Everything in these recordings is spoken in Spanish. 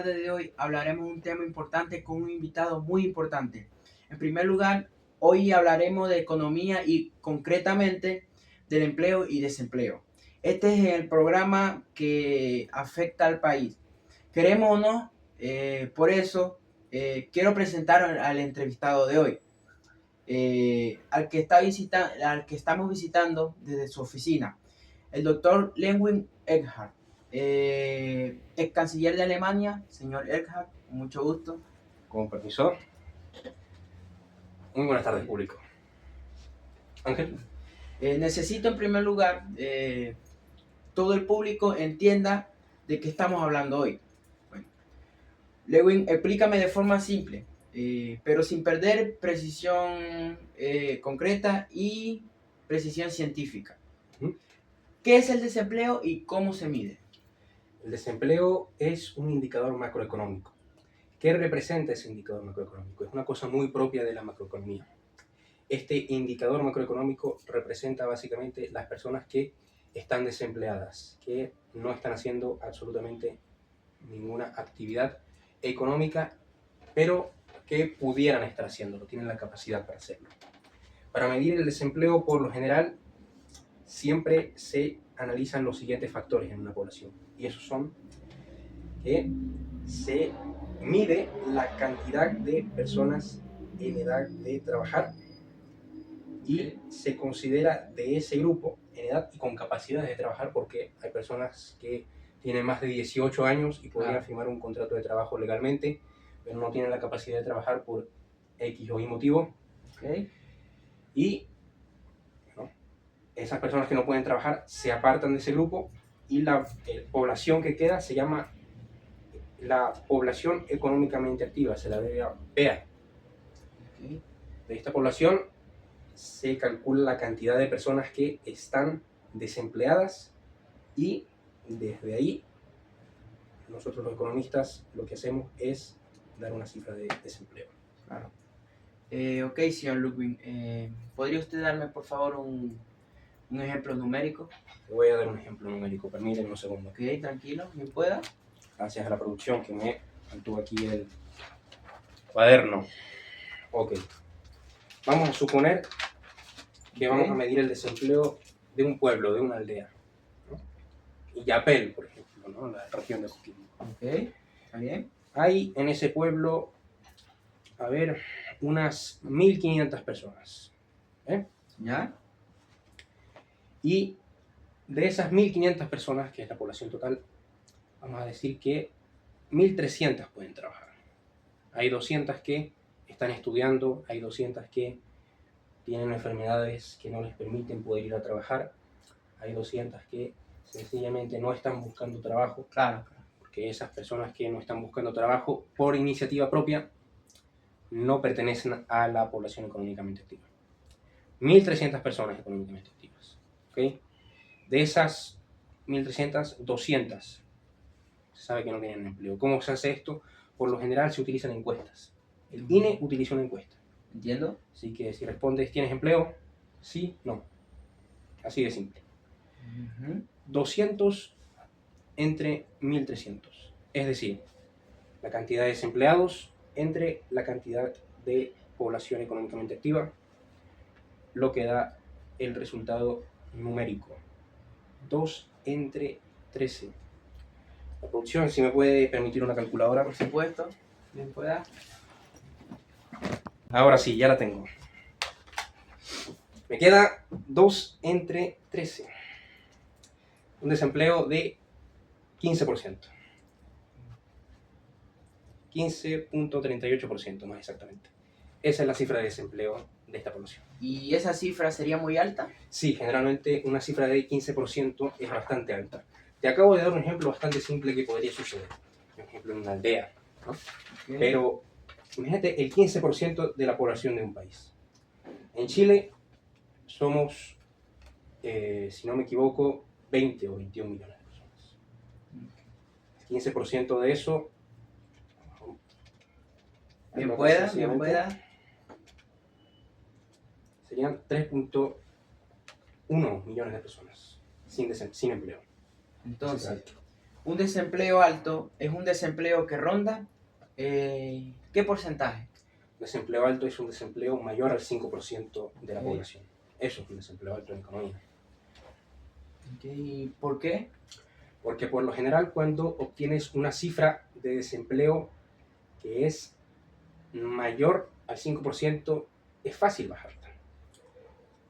tarde de hoy hablaremos de un tema importante con un invitado muy importante. En primer lugar, hoy hablaremos de economía y concretamente del empleo y desempleo. Este es el programa que afecta al país. Queremos o no, por eso quiero presentar al entrevistado de hoy, al que estamos visitando desde su oficina, el doctor Lewin Eckhardt, ex canciller de Alemania. Señor Eckhardt, mucho gusto. Con permiso. Muy buenas tardes, público. Ángel. Necesito en primer lugar todo el público entienda de qué estamos hablando hoy. Bueno, Lewin, explícame de forma simple, pero sin perder precisión concreta y precisión científica. ¿Qué es el desempleo y cómo se mide? El desempleo es un indicador macroeconómico. ¿Qué representa ese indicador macroeconómico? Es una cosa muy propia de la macroeconomía. Este indicador macroeconómico representa básicamente las personas que están desempleadas, que no están haciendo absolutamente ninguna actividad económica, pero que pudieran estar haciéndolo, tienen la capacidad para hacerlo. Para medir el desempleo, por lo general, siempre se analizan los siguientes factores en una población, y esos son que se mide la cantidad de personas en edad de trabajar y se considera de ese grupo en edad y con capacidades de trabajar, porque hay personas que tienen más de 18 años y podrían firmar un contrato de trabajo legalmente, pero no tienen la capacidad de trabajar por X o Y motivo. Y esas personas que no pueden trabajar se apartan de ese grupo y la población que queda se llama la población económicamente activa, se la abrevia PEA. De esta población se calcula la cantidad de personas que están desempleadas y desde ahí nosotros los economistas lo que hacemos es dar una cifra de desempleo. Claro. Ok, señor Ludwig, ¿podría usted darme por favor un ejemplo numérico? Te voy a dar un ejemplo numérico, permíteme un segundo. Ok, tranquilo, ¿me pueda? Gracias a la producción que me mantuvo aquí el cuaderno. Ok. Vamos a suponer que vamos a medir el desempleo de un pueblo, de una aldea, ¿no? Illapel, por ejemplo, ¿no? La región de Coquimbo. Ok, está bien. Hay en ese pueblo, a ver, unas 1.500 personas. ¿Ya? Y de esas 1.500 personas, que es la población total, vamos a decir que 1.300 pueden trabajar. Hay 200 que están estudiando, hay 200 que tienen enfermedades que no les permiten poder ir a trabajar, hay 200 que sencillamente no están buscando trabajo. Claro. Porque esas personas que no están buscando trabajo por iniciativa propia no pertenecen a la población económicamente activa. 1.300 personas económicamente activas. ¿Okay? De esas 1.300, 200 se sabe que no tienen empleo. ¿Cómo se hace esto? Por lo general se utilizan encuestas. El INE utiliza una encuesta. ¿Entiendo? Así que si respondes, ¿tienes empleo? Sí, no. Así de simple. 200 entre 1.300. Es decir, la cantidad de desempleados entre la cantidad de población económicamente activa, lo que da el resultado numérico. 2 entre 13. La producción, si me puede permitir una calculadora. Por supuesto. ¿Bien pueda? Ahora sí, ya la tengo. Me queda 2 entre 13. Un desempleo de 15%. 15.38% más exactamente. Esa es la cifra de desempleo de esta población. ¿Y esa cifra sería muy alta? Sí, generalmente una cifra de 15% es bastante alta. Te acabo de dar un ejemplo bastante simple que podría suceder. Por ejemplo, en una aldea, ¿no? Okay. Pero imagínate el 15% de la población de un país. En Chile somos, si no me equivoco, 20 o 21 millones de personas. 15% de eso... Bien pueda. Serían 3.1 millones de personas sin empleo. Entonces, un desempleo alto es un desempleo que ronda, ¿qué porcentaje? Desempleo alto es un desempleo mayor al 5% de la Ok. población. Eso es un desempleo alto en economía. Ok, ¿por qué? Porque por lo general cuando obtienes una cifra de desempleo que es mayor al 5%, es fácil bajarla.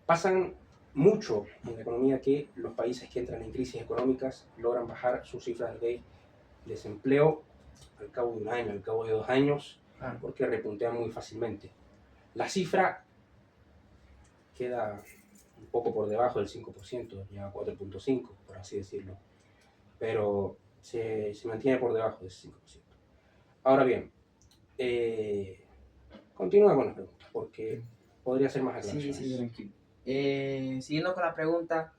Pasan mucho en la economía que los países que entran en crisis económicas logran bajar sus cifras de desempleo al cabo de un año, al cabo de 2 años, Claro. porque repuntean muy fácilmente. La cifra queda un poco por debajo del 5%, llega a 4.5%, por así decirlo, pero se mantiene por debajo del 5%. Ahora bien, continúa con las preguntas, porque podría ser más Sí, aclaraciones. sí, tranquilo. Siguiendo con la pregunta,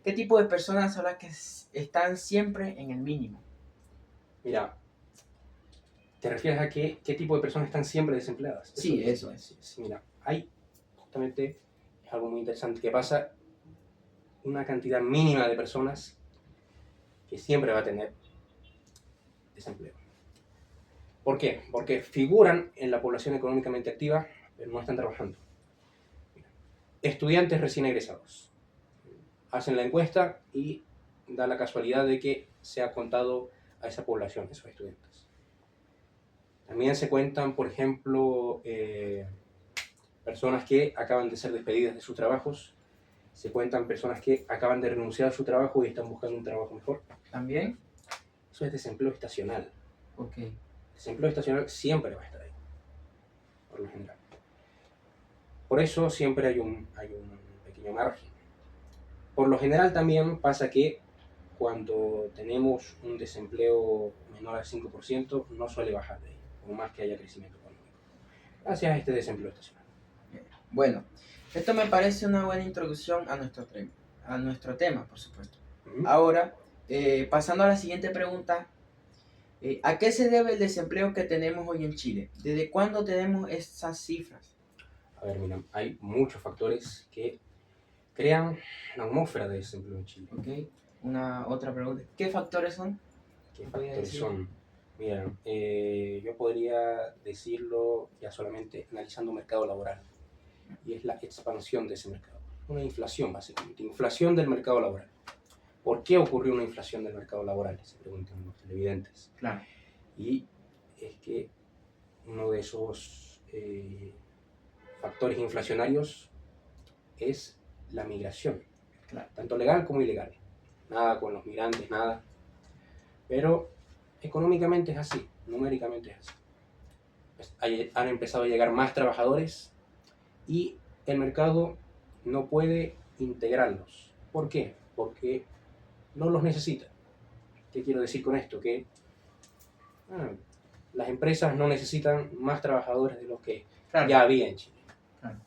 ¿qué tipo de personas son las que están siempre en el mínimo? Mira, ¿te refieres a qué tipo de personas están siempre desempleadas? Sí, eso es. Sí, mira, hay justamente, es algo muy interesante que pasa, una cantidad mínima de personas que siempre va a tener desempleo. ¿Por qué? Porque figuran en la población económicamente activa, pero no están trabajando. Estudiantes recién egresados. Hacen la encuesta y da la casualidad de que se ha contado a esa población, esos estudiantes. También se cuentan, por ejemplo, personas que acaban de ser despedidas de sus trabajos. Se cuentan personas que acaban de renunciar a su trabajo y están buscando un trabajo mejor. ¿También? Eso es desempleo estacional. Ok. Desempleo estacional siempre va a estar ahí, por lo general. Por eso siempre hay un pequeño margen. Por lo general también pasa que cuando tenemos un desempleo menor al 5%, no suele bajar de ahí, por más que haya crecimiento económico. Gracias a este desempleo estacional. Bueno, esto me parece una buena introducción a nuestro tema, por supuesto. Ahora, pasando a la siguiente pregunta, ¿a qué se debe el desempleo que tenemos hoy en Chile? ¿Desde cuándo tenemos esas cifras? A ver, mira, hay muchos factores que crean una atmósfera de desempleo en Chile. Ok, una otra pregunta. ¿Qué factores son? ¿Qué ¿Me podría factores decir? son? Mira, yo podría decirlo ya solamente analizando mercado laboral, y es la expansión de ese mercado. Una inflación, básicamente, inflación del mercado laboral. ¿Por qué ocurrió una inflación del mercado laboral? Se preguntan los televidentes. Claro. Y es que uno de esos factores inflacionarios es la migración, Claro. tanto legal como ilegal. Nada con los migrantes, nada. Pero económicamente es así, numéricamente es así. Han empezado a llegar más trabajadores y el mercado no puede integrarlos. ¿Por qué? Porque no los necesita. ¿Qué quiero decir con esto? Que las empresas no necesitan más trabajadores de los que Claro. ya había en Chile. Claro.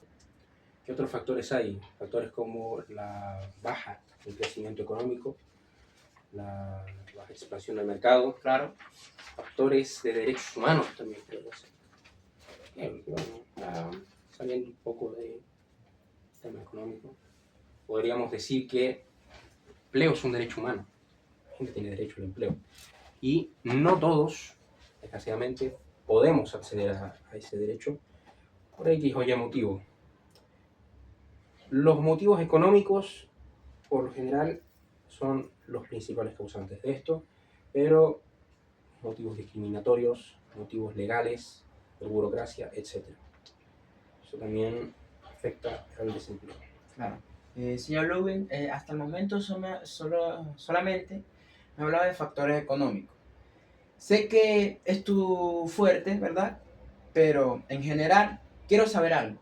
¿Qué otros factores hay? Factores como la baja del crecimiento económico, la baja expansión del mercado, Claro. factores de derechos humanos también creo que sí. Saliendo un poco del tema económico, podríamos decir que el empleo es un derecho humano. La gente tiene derecho al empleo. Y no todos, desgraciadamente, podemos acceder a ese derecho por X o Y motivo. Los motivos económicos, por lo general, son los principales causantes de esto, pero motivos discriminatorios, motivos legales, por burocracia, etc. Eso también afecta al desempleo. Claro. Señor Lubin, hasta el momento solamente me hablaba de factores económicos. Sé que es tu fuerte, ¿verdad? Pero en general quiero saber algo.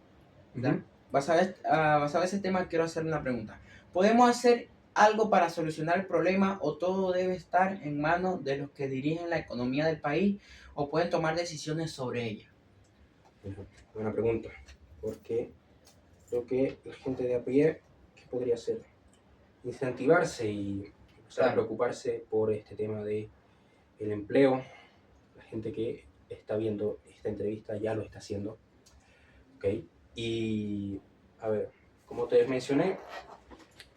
¿Verdad? Basado en ese tema, quiero hacer una pregunta. ¿Podemos hacer algo para solucionar el problema o todo debe estar en manos de los que dirigen la economía del país o pueden tomar decisiones sobre ella? Buena pregunta, porque creo que la gente de a pie, ¿qué podría hacer? Incentivarse y empezar a preocuparse por este tema del empleo. La gente que está viendo esta entrevista ya lo está haciendo. ¿Okay? Y, a ver, como te mencioné,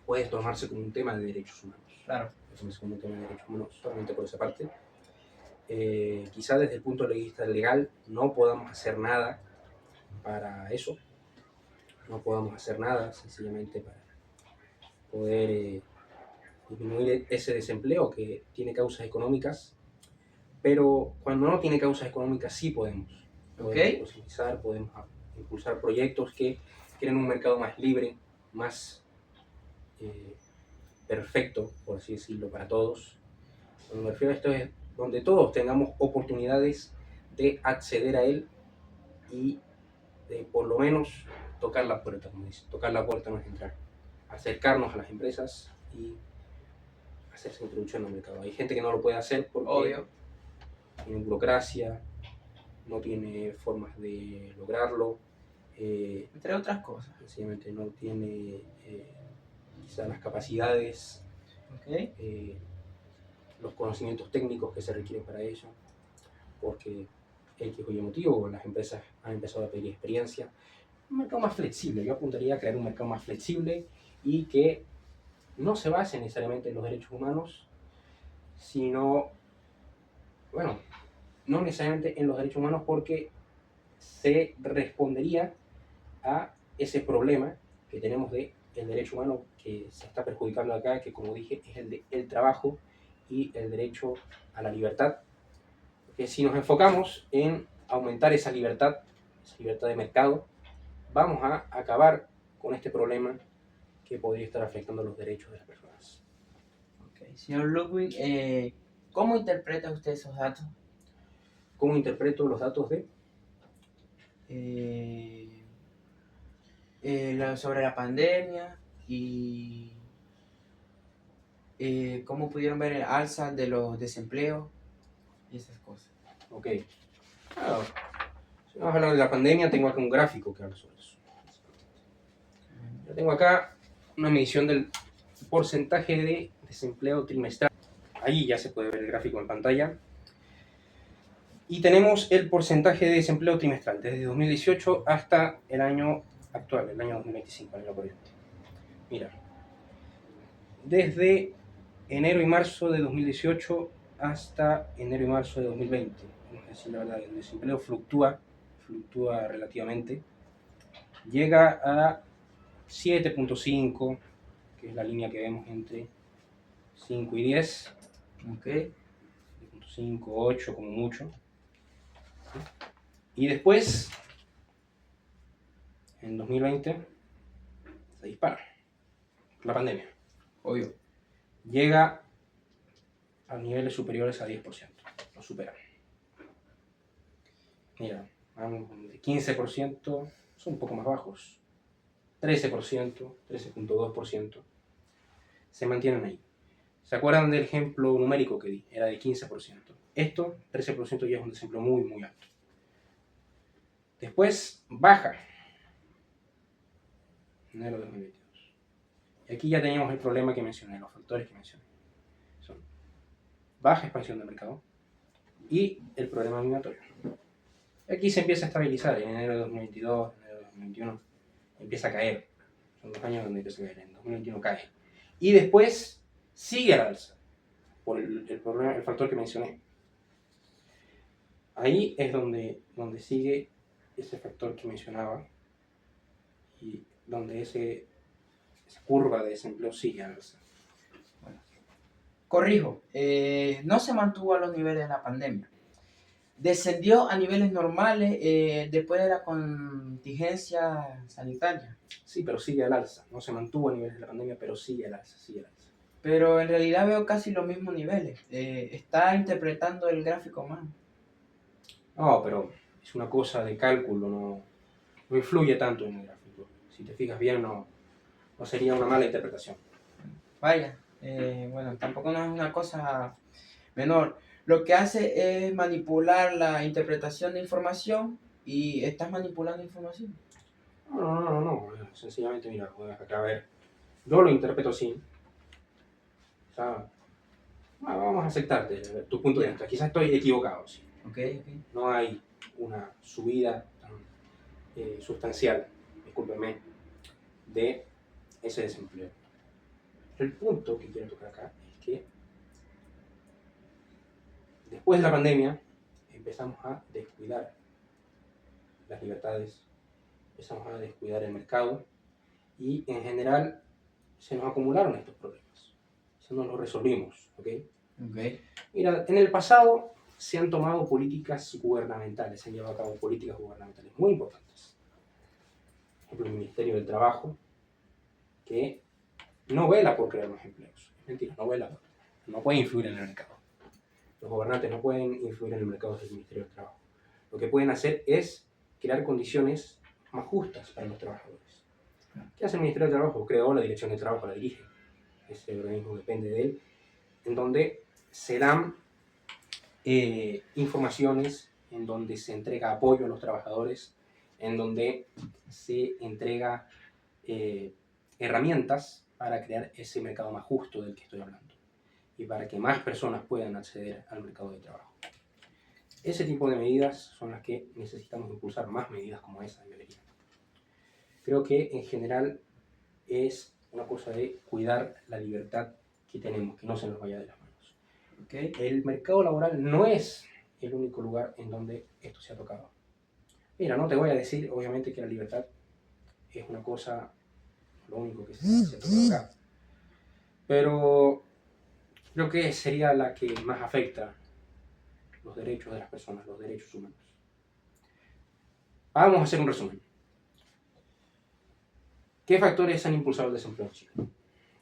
puede tomarse como un tema de derechos humanos. Claro. Puede tomarse como un tema de derechos humanos solamente por esa parte. Quizá desde el punto de vista legal no podamos hacer nada para eso. No podamos hacer nada sencillamente para poder disminuir ese desempleo que tiene causas económicas, pero cuando no tiene causas económicas sí podemos posibilizar, podemos impulsar proyectos que creen un mercado más libre, más perfecto, por así decirlo, para todos. Cuando me refiero a esto es donde todos tengamos oportunidades de acceder a él y de por lo menos tocar la puerta, como dice. Tocar la puerta no es entrar. Acercarnos a las empresas y hacerse introducción al mercado. Hay gente que no lo puede hacer porque tiene burocracia, no tiene formas de lograrlo. Entre otras cosas. Sencillamente no tiene quizás las capacidades, los conocimientos técnicos que se requieren para ello, porque X o Y motivo, las empresas han empezado a pedir experiencia. Un mercado más flexible, yo apuntaría a crear un mercado más flexible y que no se base necesariamente en los derechos humanos, sino, bueno, no necesariamente en los derechos humanos porque se respondería a ese problema que tenemos de el derecho humano que se está perjudicando acá, que como dije es el de el trabajo y el derecho a la libertad. Porque si nos enfocamos en aumentar esa libertad de mercado, vamos a acabar con este problema que podría estar afectando los derechos de las personas. Señor Ludwig, ¿cómo interpreta usted esos datos? ¿Cómo interpreto los datos de? Sobre la pandemia y cómo pudieron ver el alza de los desempleos y esas cosas. Ok. Si vamos a hablar de la pandemia, tengo acá un gráfico que habla sobre eso. Yo tengo acá una medición del porcentaje de desempleo trimestral. Ahí ya se puede ver el gráfico en pantalla. Y tenemos el porcentaje de desempleo trimestral desde 2018 hasta el año actual, el año 2025, el año corriente. Mira, desde enero y marzo de 2018 hasta enero y marzo de 2020, vamos a decir la verdad, el desempleo fluctúa relativamente, llega a 7.5, que es la línea que vemos entre 5 y 10, 7.5, 8 como mucho. Y después, en 2020, se dispara la pandemia. Obvio. Llega a niveles superiores a 10%, lo superan. Mira, de 15% son un poco más bajos, 13%, 13.2%, se mantienen ahí. ¿Se acuerdan del ejemplo numérico que di? Era de 15%. Esto, 13% ya es un desempleo muy, muy alto. Después baja, enero de 2022. Y aquí ya teníamos el problema que mencioné, los factores que mencioné. Son baja expansión del mercado y el problema migratorio. Aquí se empieza a estabilizar en enero de 2022, enero de 2021, empieza a caer. Son 2 años donde empieza a caer, en 2021 cae. Y después sigue al alza, por el factor que mencioné. Ahí es donde sigue ese factor que mencionaba y donde esa curva de desempleo sigue al alza. Bueno, corrijo, no se mantuvo a los niveles de la pandemia. Descendió a niveles normales después de la contingencia sanitaria. Sí, pero sigue al alza. No se mantuvo a niveles de la pandemia, pero sigue al alza, Pero en realidad veo casi los mismos niveles. Está interpretando el gráfico mal. No, pero es una cosa de cálculo, no influye tanto en el gráfico. Si te fijas bien, no sería una mala interpretación. Vaya, bueno, tampoco no es una cosa menor. Lo que hace es manipular la interpretación de información y estás manipulando información. No. Sencillamente, mira, acá a ver. Yo lo interpreto así. O sea, vamos a aceptarte tu punto de vista. Quizás estoy equivocado, sí. Okay. No hay una subida tan sustancial, discúlpenme, de ese desempleo. el punto que quiero tocar acá es que después de la pandemia empezamos a descuidar las libertades, empezamos a descuidar el mercado y en general se nos acumularon estos problemas. Eso no los resolvimos, ¿ok? Mira, en el pasado se han tomado políticas gubernamentales, se han llevado a cabo políticas gubernamentales muy importantes. Por ejemplo, el Ministerio del Trabajo, que no vela por crear más empleos. Es mentira, no vela, no puede influir en el mercado. Los gobernantes no pueden influir en el mercado del Ministerio del Trabajo. Lo que pueden hacer es crear condiciones más justas para los trabajadores. ¿Qué hace el Ministerio del Trabajo? Creó la Dirección del Trabajo, la dirige. Ese organismo depende de él, en donde se dan informaciones, en donde se entrega apoyo a los trabajadores, en donde se entrega herramientas para crear ese mercado más justo del que estoy hablando y para que más personas puedan acceder al mercado de trabajo. Ese tipo de medidas son las que necesitamos impulsar, más medidas como esa debería. Creo que en general es una cosa de cuidar la libertad que tenemos, que no se nos vaya de las manos. El mercado laboral no es el único lugar en donde esto se ha tocado. Mira, no te voy a decir, obviamente, que la libertad es una cosa, lo único que se ha tocado acá. Pero creo que sería la que más afecta los derechos de las personas, los derechos humanos. Vamos a hacer un resumen. ¿Qué factores han impulsado el desempleo en Chile?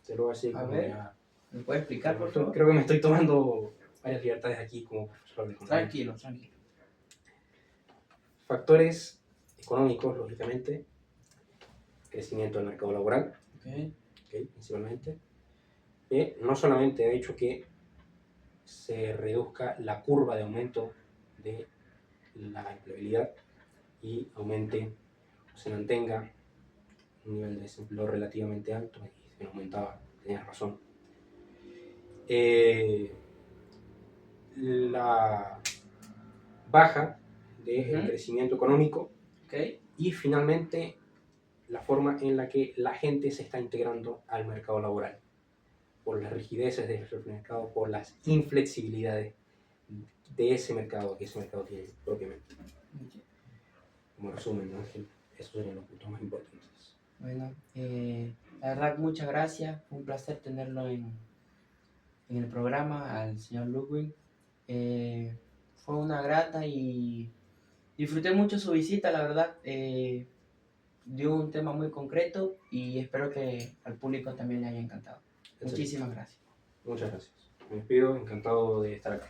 Te lo voy a decir A como ver, ya... ¿me puedes explicar, por favor? Creo que me estoy tomando varias libertades aquí como profesor de economía. Tranquilo, tranquilo. Factores económicos, lógicamente. Crecimiento del mercado laboral, principalmente. No solamente ha hecho que se reduzca la curva de aumento de la empleabilidad y aumente o se mantenga un nivel de desempleo relativamente alto, y que no aumentaba, tenías razón. La baja del crecimiento económico y finalmente la forma en la que la gente se está integrando al mercado laboral, por las rigideces del mercado, por las inflexibilidades de ese mercado que ese mercado tiene propiamente. Como resumen, Ángel, esos serían los puntos más importantes. Bueno, la verdad, muchas gracias. Fue un placer tenerlo en el programa, al señor Ludwig. Fue una grata y disfruté mucho su visita, la verdad. Dio un tema muy concreto y espero que al público también le haya encantado. Muchísimas gracias. Muchas gracias. Me despido, encantado de estar acá.